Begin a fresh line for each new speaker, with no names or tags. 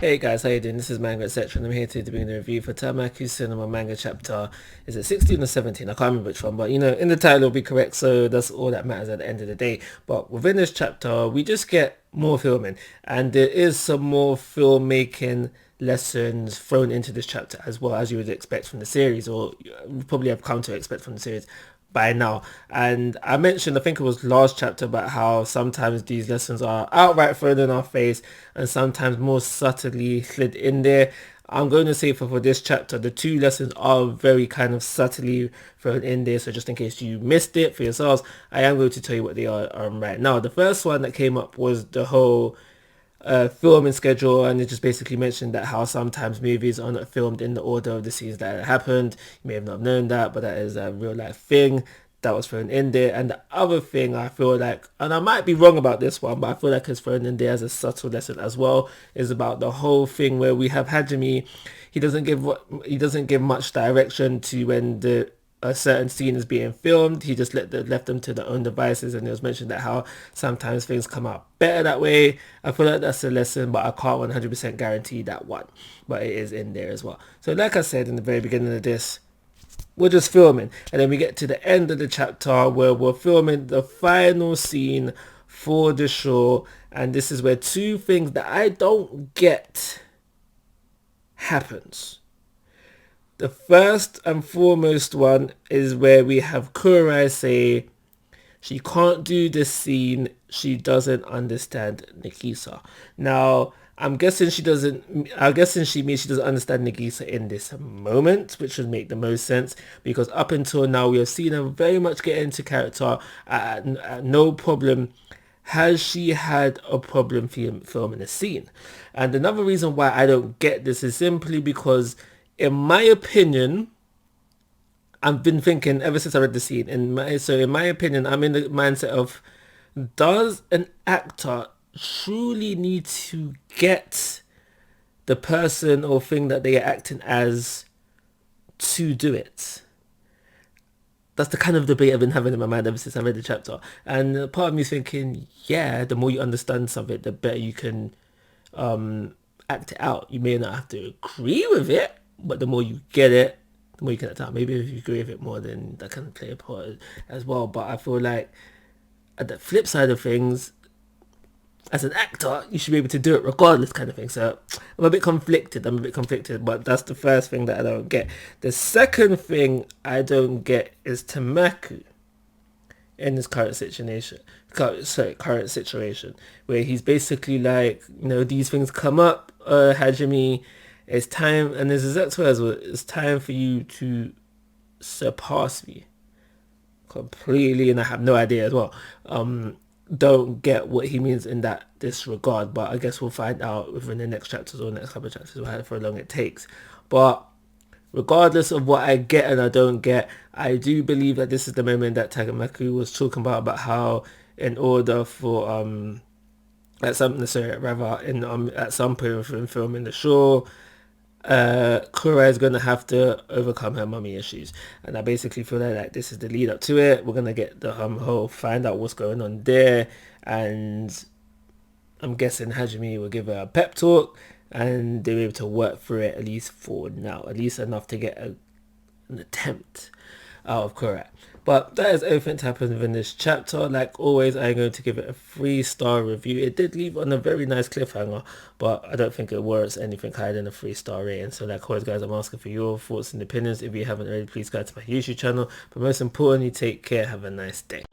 Hey guys, how you doing? This is Manga, etc. and I'm here to be doing the review for Tenmaku Cinema Manga Chapter. Is it 16 or 17? I can't remember which one, but you know, in the title it'll be correct, so that's all that matters at the end of the day. But within this chapter, we just get more filming, and there is some more filmmaking lessons thrown into this chapter as well, as you would expect from the series, or you probably have come to expect from the series by now. And I mentioned, I think it was last chapter, about how sometimes these lessons are outright thrown in our face and sometimes more subtly slid in there. I'm going to say for this chapter, the two lessons are very kind of subtly thrown in there. So just in case you missed it for yourselves, I am going to tell you what they are right now. The first one that came up was the whole filming schedule, and it just basically mentioned that how sometimes movies are not filmed in the order of the scenes that happened. You may have not known that, but that is a real life thing that was thrown in there. And the other thing I feel like, and I might be wrong about this one, but I feel like it's thrown in there as a subtle lesson as well, is about the whole thing where we have Hajime. He doesn't give much direction to when a certain scene is being filmed. He just left them to their own devices, and it was mentioned that how sometimes things come out better that way. I feel like that's a lesson, but I can't 100% guarantee that one, but it is in there as well. So like I said in the very beginning of this, we're just filming, and then we get to the end of the chapter where we're filming the final scene for the show, and this is where two things that I don't get happens. The first and foremost one is where we have Kurai say she can't do this scene, she doesn't understand Nagisa. Now, I'm guessing she means she doesn't understand Nagisa in this moment, which would make the most sense, because up until now we have seen her very much get into character at no problem has she had a problem filming a scene. And another reason why I don't get this is simply because, in my opinion, I've been thinking ever since I read the scene. In my opinion, I'm in the mindset of, does an actor truly need to get the person or thing that they are acting as to do it? That's the kind of debate I've been having in my mind ever since I read the chapter. And part of me is thinking, yeah, the more you understand something, the better you can act it out. You may not have to agree with it, but the more you get it, the more you can act it out. Maybe if you agree with it more, then that can play a part as well. But I feel like at the flip side of things, as an actor, you should be able to do it regardless, kind of thing. So I'm a bit conflicted, but that's the first thing that I don't get. The second thing I don't get is Tenmaku in this current situation, where he's basically like, you know, these things come up, Hajime, it's time, and there's exact words, it's time for you to surpass me completely, and I have no idea as well. Don't get what he means in that disregard, but I guess we'll find out within the next chapters or next couple of chapters how long it takes. But regardless of what I get and I don't get, I do believe that this is the moment that Tenmaku was talking about how in order for at some point in filming the show, Kurai is going to have to overcome her mummy issues, and I basically feel like this is the lead up to it. We're going to get the whole find out what's going on there, and I'm guessing Hajime will give her a pep talk and they'll be able to work through it, at least for now, at least enough to get an attempt out of Kurai. But that is everything that happens within this chapter. Like always, I'm going to give it a 3-star review. It did leave on a very nice cliffhanger, but I don't think it warrants anything higher than a 3-star rating. So like always, guys, I'm asking for your thoughts and opinions. If you haven't already, please go to my YouTube channel. But most importantly, take care. Have a nice day.